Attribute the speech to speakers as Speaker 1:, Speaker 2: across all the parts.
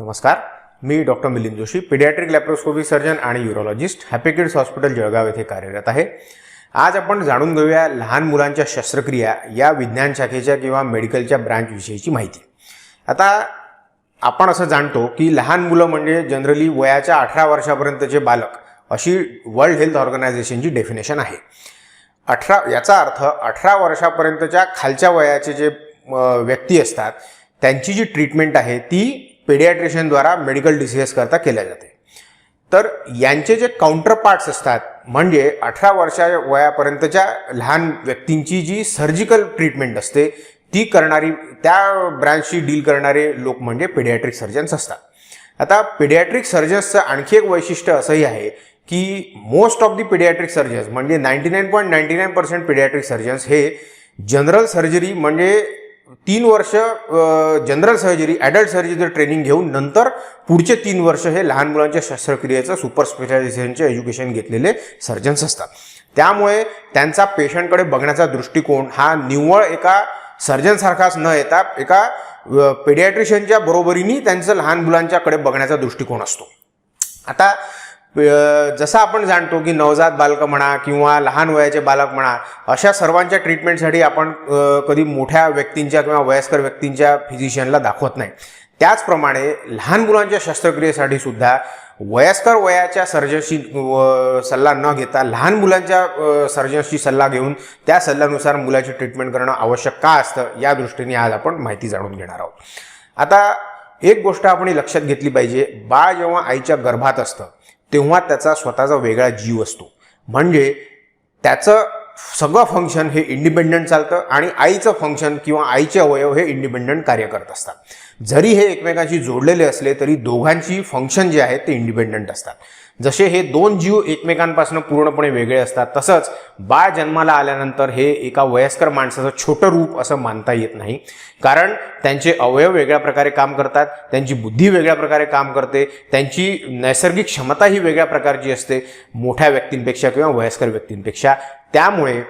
Speaker 1: नमस्कार, मी doctor Milind Joshi, paediatric laparoscopy surgeon आणि urologist, happy kids hospital Jalgaon येथे कार्यरत आहे. आज आपण जाणून घेऊया लहान मुलांच्या शस्त्रक्रिया या विज्ञान शाखेच्या किंवा मेडिकलच्या ब्रांचविषयीची माहिती. आता आपण असं जाणतो की लहान मुलं म्हणजे जनरली वयाच्या 18 वर्षापर्यंतचे बालक अशी वर्ल्ड हेल्थ ऑर्गनायझेशनची डेफिनेशन आहे. याचा अर्थ 18 वर्षापर्यंतच्या खालच्या वयाचे जे व्यक्ती असतात त्यांची जी ट्रीटमेंट आहे ती पेडियाट्रिशियनद्वारा मेडिकल डिसीजेस करता केल्या जाते. तर यांचे जे काउंटर पार्ट्स असतात म्हणजे 18 वर्षा वयापर्यंतच्या लहान व्यक्तींची जी सर्जिकल ट्रीटमेंट असते ती करणारी, त्या ब्रँचशी डील करणारे लोक म्हणजे पेडियाट्रिक सर्जन्स असतात. आता पेडियाट्रिक सर्जन्सचं आणखी एक वैशिष्ट्य असंही आहे की most of the paediatric surgeons म्हणजे 99.99% पेडियाट्रिक सर्जन्स हे जनरल सर्जरी म्हणजे 3 वर्ष general surgery, adult surgery training घेऊन नंतर पुढचे 3 वर्ष हे लहान मुलांच्या शस्त्रक्रियेचं सुपर स्पेशालिझेशनचे एज्युकेशन घेतलेले सर्जन्स असतात. त्यामुळे त्यांचा पेशंटकडे बघण्याचा दृष्टिकोन हा निव्वळ एका सर्जनसारखाच न येता एका पेडियाट्रिशियनच्या बरोबरीने त्यांचं लहान मुलांच्याकडे बघण्याचा दृष्टिकोन असतो. आता जसं आपण जाणतो की नवजात बालकं म्हणा किंवा लहान वयाचे बालक म्हणा अशा सर्वांच्या ट्रीटमेंटसाठी आपण कधी मोठ्या व्यक्तींच्या किंवा वयस्कर व्यक्तींच्या फिजिशियनला दाखवत नाही. त्याचप्रमाणे लहान मुलांच्या शस्त्रक्रियेसाठी सुद्धा वयस्कर वयाच्या सर्जनशी सल्ला न घेता लहान मुलांच्या सर्जन्सची सल्ला घेऊन त्या सल्ल्यानुसार मुलाची ट्रीटमेंट करणं आवश्यक का असतं या दृष्टीने आज आपण माहिती जाणून घेणार आहोत. आता एक गोष्ट आपण लक्षात घेतली पाहिजे, बाळ जेव्हा आईच्या गर्भात असतं तेव्हा त्याचा स्वतःचा वेगळा जीव असतो. म्हणजे त्याचं सगळं फंक्शन हे इंडिपेंडंट चालतं आणि आईचं फंक्शन किंवा आईचे अवयव हे इंडिपेंडंट कार्य करत असतात. जरी हे एकमेकांशी जोडलेले असले तरी दोघांची फंक्शन जे आहे ते इंडिपेंडंट असतात. जसे हे दोन जीव एकमेकांपासून पूर्णपणे वेगळे असतात तसंच बाळ जन्माला आल्यानंतर हे एका वयस्कर माणसाचं छोटं रूप असं मानता येत नाही. कारण त्यांचे अवयव वेगळ्या प्रकारे काम करतात, त्यांची बुद्धी वेगळ्या प्रकारे काम करते, त्यांची नैसर्गिक क्षमता ही वेगळ्या प्रकारची असते मोठ्या व्यक्तींपेक्षा किंवा वयस्कर व्यक्तींपेक्षा. त्यामुळे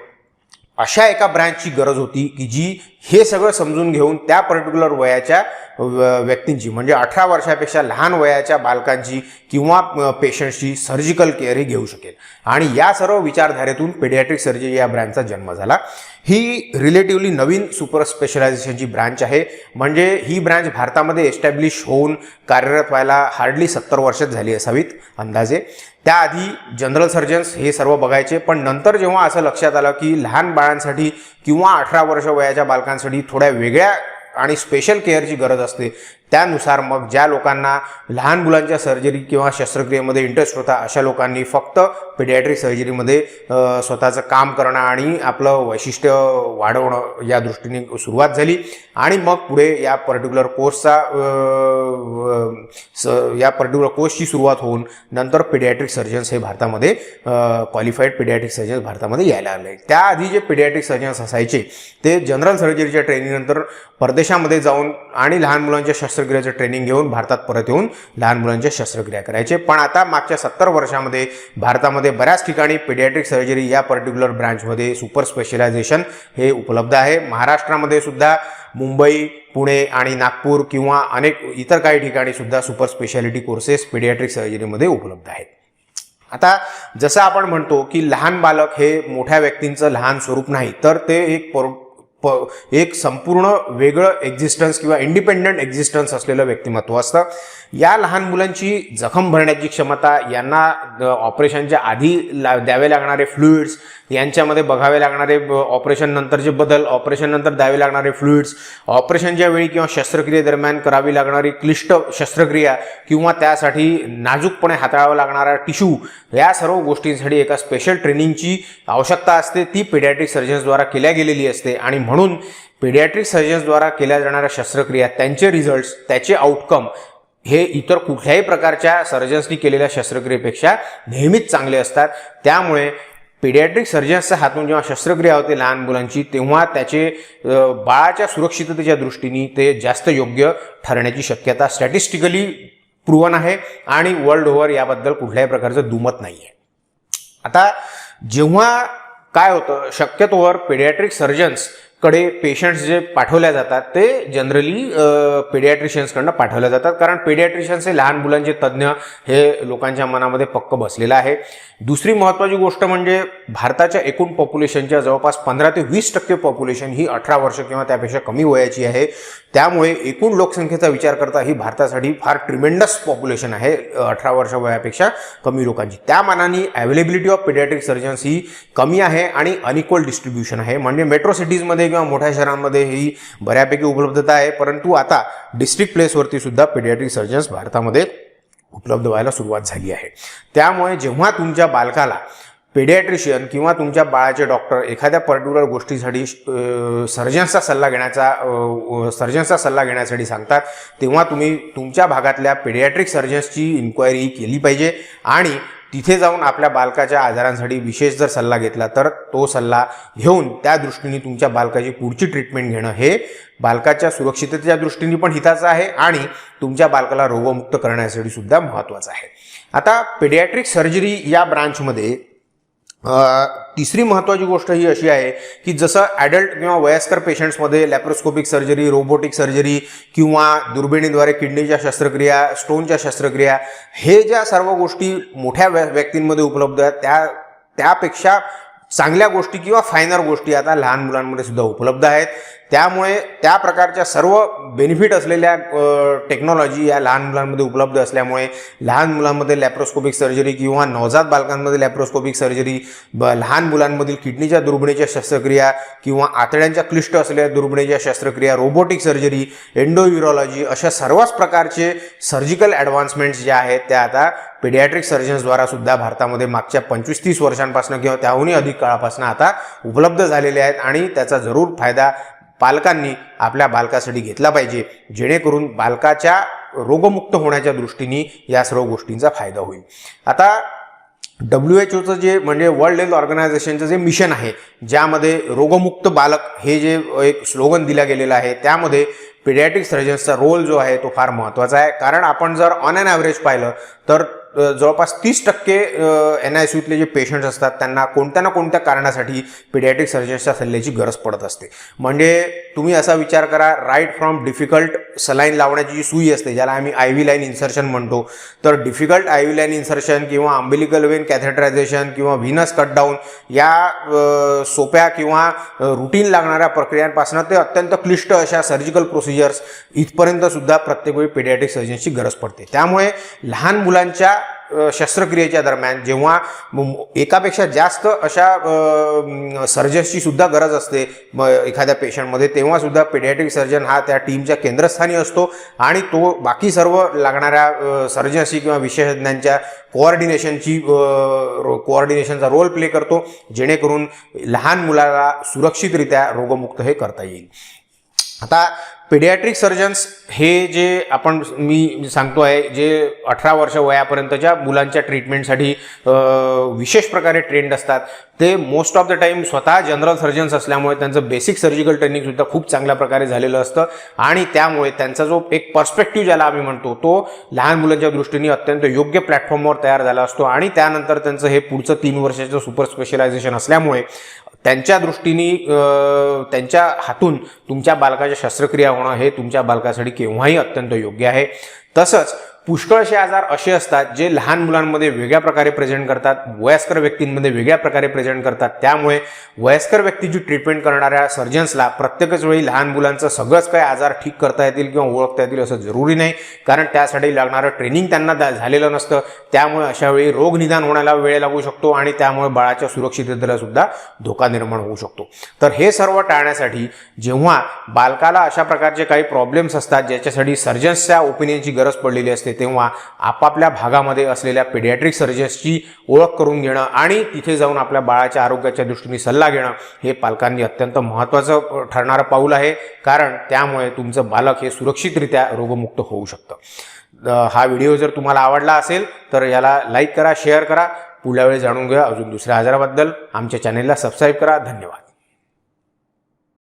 Speaker 1: अशा एका ब्रँचची गरज होती की जी हे सगळं समजून घेऊन त्या पर्टिक्युलर वयाच्या व्यक्तींची म्हणजे 18 वर्षापेक्षा लहान वयाच्या बालकांची किंवा पेशंटची सर्जिकल केअर ही घेऊ शकेल. आणि या सर्व विचारधारेतून पेडियाट्रिक सर्जरी या ब्रँचचा जन्म झाला. ही रिलेटिव्हली नवीन सुपर स्पेशलायझेशनची ब्रँच आहे. म्हणजे ही ब्रँच भारतामध्ये एस्टॅब्लिश होऊन कार्यरत व्हायला हार्डली 70 वर्षच झाली असावीत अंदाजे. त्याआधी जनरल सर्जन्स हे सर्व बघायचे, पण नंतर जेव्हा असं लक्षात आलं की लहान बाळांसाठी किंवा 18 वर्ष वयाच्या बालकांसाठी थोड्या वेगळ्या आणि स्पेशल केअरची गरज असते, त्यानुसार मग ज्या लोकांना लहान मुलांच्या सर्जरी किंवा शस्त्रक्रियेमध्ये इंटरेस्ट होता अशा लोकांनी फक्त पेडियाट्रिक सर्जरीमध्ये स्वतःचं काम करणं आणि आपलं वैशिष्ट्य वाढवणं या दृष्टीने सुरुवात झाली. आणि मग पुढे या पर्टिक्युलर कोर्सची सुरुवात होऊन नंतर पेडियाट्रिक सर्जन्स हे भारतामध्ये क्वालिफाईड पेडियाट्रिक सर्जन्स भारतामध्ये यायला आले. त्याआधी जे पेडियाट्रिक सर्जन्स असायचे ते जनरल सर्जरीच्या ट्रेनिंगनंतर परदेशामध्ये जाऊन आणि लहान मुलांच्या शस्त्रक्रियेचं ट्रेनिंग घेऊन भारतात परत येऊन लहान मुलांच्या शस्त्रक्रिया करायचे. पण आता मागच्या 70 वर्षामध्ये भारतामध्ये बऱ्याच ठिकाणी पेडियाट्रिक सर्जरी या पर्टिक्युलर ब्रँचमध्ये सुपर स्पेशलायझेशन हे उपलब्ध आहे. महाराष्ट्रामध्ये सुद्धा मुंबई, पुणे आणि नागपूर किंवा अनेक इतर काही ठिकाणी सुद्धा सुपर स्पेशालिटी कोर्सेस पेडियाट्रिक सर्जरीमध्ये उपलब्ध आहेत. आता जसं आपण म्हणतो की लहान बालक हे मोठ्या व्यक्तींचं लहान स्वरूप नाही, तर ते एक संपूर्ण वेगळं एक्झिस्टन्स किंवा इंडिपेंडंट एक्झिस्टन्स असलेलं व्यक्तिमत्व असतं. या लहान मुलांची जखम भरण्याची क्षमता, यांना ऑपरेशनच्या आधी द्यावे लागणारे फ्लुइड्स, यांच्यामध्ये बघावे लागणारे ऑपरेशन नंतरचे बदल, ऑपरेशन नंतर द्यावे लागणारे फ्लुइड्स, ऑपरेशनच्या वेळी किंवा शस्त्रक्रियेदरम्यान करावी लागणारी क्लिष्ट शस्त्रक्रिया किंवा त्यासाठी नाजूकपणे हाताळावा लागणारा टिश्यू, या सर्व गोष्टींसाठी एका स्पेशल ट्रेनिंगची आवश्यकता असते. ती पेडियाट्रिक सर्जन्सद्वारा केल्या गेलेली असते आणि म्हणून पेडियाट्रिक सर्जन्सद्वारा केल्या जाणाऱ्या शस्त्रक्रिया, त्यांचे रिझल्ट्स, त्याचे आउटकम हे इतर कुठल्याही प्रकारच्या सर्जन्सनी केलेल्या शस्त्रक्रियेपेक्षा नेहमीच चांगले असतात. त्यामुळे पेडियाट्रिक सर्जन्सच्या हातून जेव्हा शस्त्रक्रिया होते लहान मुलांची तेव्हा त्याचे बाळाच्या सुरक्षिततेच्या दृष्टीने ते जास्त योग्य ठरण्याची शक्यता स्टॅटिस्टिकली प्रूव्हन आहे आणि वर्ल्ड ओव्हर याबद्दल कुठल्याही प्रकारचं दुमत नाही आहे. आता जेव्हा काय होतं, शक्यतोवर पेडियाट्रिक सर्जन्स कडे पेशंट्स जे पाठवल्या जातात ते जनरली पेडियाट्रिशियन्सकडनं पाठवल्या जातात, कारण पेडियाट्रिशियन्स हे लहान मुलांचे तज्ज्ञ हे लोकांच्या मनामध्ये पक्क बसलेलं आहे. दुसरी महत्त्वाची गोष्ट म्हणजे भारताच्या एकूण पॉप्युलेशनच्या जवळपास 15 ते 20% पॉप्युलेशन ही 18 वर्ष किंवा त्यापेक्षा कमी वयाची आहे. त्यामुळे एकूण लोकसंख्येचा विचार करता ही भारतासाठी फार ट्रिमेंडस पॉप्युलेशन आहे 18 वर्ष वयापेक्षा कमी लोकांची. त्या मानाने अवेलेबिलिटी ऑफ पेडियाट्रिक सर्जन्स ही कमी आहे आणि अनइक्वल डिस्ट्रीब्युशन आहे. म्हणजे मेट्रो सिटीजमध्ये किंवा मोठ्या शहरांमध्ये ही बऱ्यापैकी उपलब्धता आहे, परंतु आता डिस्ट्रिक्ट प्लेसवरती सुद्धा पेडियाट्रिक सर्जन्स भारतामध्ये उपलब्ध व्हायला सुरुवात झाली आहे. त्यामुळे जेव्हा तुमच्या बालकाला पेडियाट्रिशियन किंवा तुमच्या बाळाचे डॉक्टर एखाद्या पर्टिक्युलर गोष्टीसाठी सर्जन्सचा सल्ला घेण्यासाठी सांगतात, तेव्हा तुम्ही तुमच्या भागातल्या पेडियाट्रिक सर्जन्सची इन्क्वायरी केली पाहिजे आणि तिथे जाऊन आपल्या बालकाच्या आजारांसाठी विशेष जर सल्ला घेतला तर तो सल्ला घेऊन त्या दृष्टीने तुमच्या बालकाची पुढची ट्रीटमेंट घेणं हे बालकाच्या सुरक्षिततेच्या दृष्टीने पण हिताचं आहे आणि तुमच्या बालकाला रोगमुक्त करण्यासाठी सुद्धा महत्त्वाचं आहे. आता पेडियाट्रिक सर्जरी या ब्रांचमध्ये तिसरी महत्त्वाची गोष्ट ही अशी आहे की जसं ॲडल्ट किंवा वयस्कर पेशंट्समध्ये लॅप्रोस्कोपिक सर्जरी, रोबोटिक सर्जरी किंवा दुर्बिणीद्वारे किडनीच्या शस्त्रक्रिया, स्टोनच्या शस्त्रक्रिया, हे ज्या सर्व गोष्टी मोठ्या व्यक्तींमध्ये उपलब्ध आहेत त्यापेक्षा चांगल्या गोष्टी किंवा फायनर गोष्टी आता लहान मुलांमध्ये सुद्धा उपलब्ध आहेत. त्यामुळे त्या प्रकारच्या सर्व बेनिफिट असलेल्या टेक्नॉलॉजी या लहान मुलांमध्ये उपलब्ध असल्यामुळे लहान मुलांमध्ये लॅप्रोस्कोपिक सर्जरी किंवा नवजात बालकांमध्ये लॅप्रोस्कोपिक सर्जरी, लहान मुलांमधील किडनीच्या दुर्बिणीच्या शस्त्रक्रिया किंवा आतड्यांच्या क्लिष्ट असलेल्या दुर्बिणीच्या शस्त्रक्रिया, रोबोटिक सर्जरी, एंडोयुरॉलॉजी, अशा सर्वच प्रकारचे सर्जिकल ॲडव्हान्समेंट्स ज्या आहेत त्या आता पेडियाट्रिक सर्जन्सद्वारा सुद्धा भारतामध्ये मागच्या 25-30 वर्षांपासून किंवा त्याहूनही अधिक काळापासून आता उपलब्ध झालेले आहेत आणि त्याचा जरूर फायदा पालकांनी आपल्या बालकासाठी घेतला पाहिजे, जेणेकरून बालकाच्या रोगमुक्त होण्याच्या दृष्टीने या सर्व गोष्टींचा फायदा होईल. आता WHO जे म्हणजे वर्ल्ड हेल्थ ऑर्गनायझेशनचं जे मिशन आहे, ज्यामध्ये रोगमुक्त बालक हे जे एक स्लोगन दिला गेलेलं आहे, त्यामध्ये पेडियाट्रिक सर्जन्सचा रोल जो आहे तो फार महत्त्वाचा आहे. कारण आपण जर ऑन ॲन ॲव्हरेज पाहिलं तर जवळपास 30% NICUतले जे पेशंट्स असतात त्यांना कोणत्या ना कोणत्या कारणासाठी पेडियाट्रिक सर्जन्सच्या सल्ल्याची गरज पडत असते. म्हणजे तुम्ही असा विचार करा, राईट फ्रॉम डिफिकल्ट सलाईन लावण्याची जी सुई असते, ज्याला आम्ही IV लाईन इन्सर्शन म्हणतो, तर डिफिकल्ट IV लाईन इन्सर्शन किंवा अम्बिलिकल वेन कॅथेटरायझेशन किंवा व्हीनस कटडाऊन या सोप्या किंवा रुटीन लागणाऱ्या प्रक्रियांपासून ते अत्यंत क्लिष्ट अशा सर्जिकल प्रोसिजर्स इथपर्यंत सुद्धा प्रत्येक वेळी पेडियाट्रिक सर्जन्सची गरज पडते. त्यामुळे लहान मुलांच्या शस्त्रक्रियेच्या दरम्यान जेव्हा एकापेक्षा जास्त अशा सर्जन्सची सुद्धा गरज असते एखाद्या पेशंटमध्ये, तेव्हा सुद्धा पेडियाट्रिक सर्जन हा त्या टीमच्या केंद्रस्थानी असतो आणि तो बाकी सर्व लागणाऱ्या सर्जन्सची किंवा विशेषज्ञांच्या कोऑर्डिनेशनचा रोल प्ले करतो, जेणेकरून लहान मुलाला सुरक्षितरित्या रोगमुक्त हे करता येईल. आता पेडियाट्रिक सर्जन्स हे जे मी सांगतो आहे, जे 18 वर्ष वयापर्यंतच्या मुलांच्या ट्रीटमेंटसाठी विशेष प्रकारे ट्रेंड असतात, ते मोस्ट ऑफ द टाईम स्वतः जनरल सर्जन्स असल्यामुळे त्यांचं बेसिक सर्जिकल ट्रेनिंगसुद्धा खूप चांगल्या प्रकारे झालेलं असतं आणि त्यामुळे त्यांचा जो एक पर्स्पेक्टिव्ह ज्याला आम्ही म्हणतो तो लहान मुलांच्या दृष्टीने अत्यंत योग्य प्लॅटफॉर्मवर तयार झाला असतो आणि त्यानंतर त्यांचं हे पुढचं 3 वर्षाचं सुपर स्पेशलायझेशन असल्यामुळे त्यांच्या दृष्टीने त्यांच्या हातून तुमच्या बालकाच्या शस्त्रक्रिया होणं हे तुमच्या बालकासाठी केव्हाही अत्यंत योग्य आहे. तसंच पुष्कळसे आजार असे असतात जे लहान मुलांमध्ये वेगळ्या प्रकारे प्रेझेंट करतात, वयस्कर व्यक्तींमध्ये वेगळ्या प्रकारे प्रेझेंट करतात. त्यामुळे वयस्कर व्यक्तीची ट्रीटमेंट करणाऱ्या सर्जन्सला प्रत्येकच वेळी लहान मुलांचं सगळंच काही आजार ठीक करता येतील किंवा ओळखता येतील असं जरुरी नाही, कारण त्यासाठी लागणारं ट्रेनिंग त्यांना झालेलं नसतं. त्यामुळे अशा वेळी रोग निदान होण्याला वेळ लागू शकतो आणि त्यामुळे बाळाच्या सुरक्षिततेला सुद्धा धोका निर्माण होऊ शकतो. तर हे सर्व टाळण्यासाठी जेव्हा बालकाला अशा प्रकारचे काही प्रॉब्लेम्स असतात ज्याच्यासाठी सर्जन्सच्या ओपिनियनची गरज पडलेली असते, तेव्हा आपापल्या भागामध्ये असलेल्या पेडियाट्रिक सर्जन्सची ओळख करून घेणं आणि तिथे जाऊन आपल्या बाळाच्या आरोग्याच्या दृष्टीने सल्ला घेणं हे पालकांनी अत्यंत महत्त्वाचं ठरणारं पाऊल आहे, कारण त्यामुळे तुमचं बालक हे सुरक्षितरित्या रोगमुक्त होऊ शकतं. हा व्हिडिओ जर तुम्हाला आवडला असेल तर याला लाईक करा, शेअर करा. पुढल्या वेळी जाणून घ्या अजून दुसऱ्या आजाराबद्दल. आमच्या चॅनेलला सबस्क्राईब करा. धन्यवाद.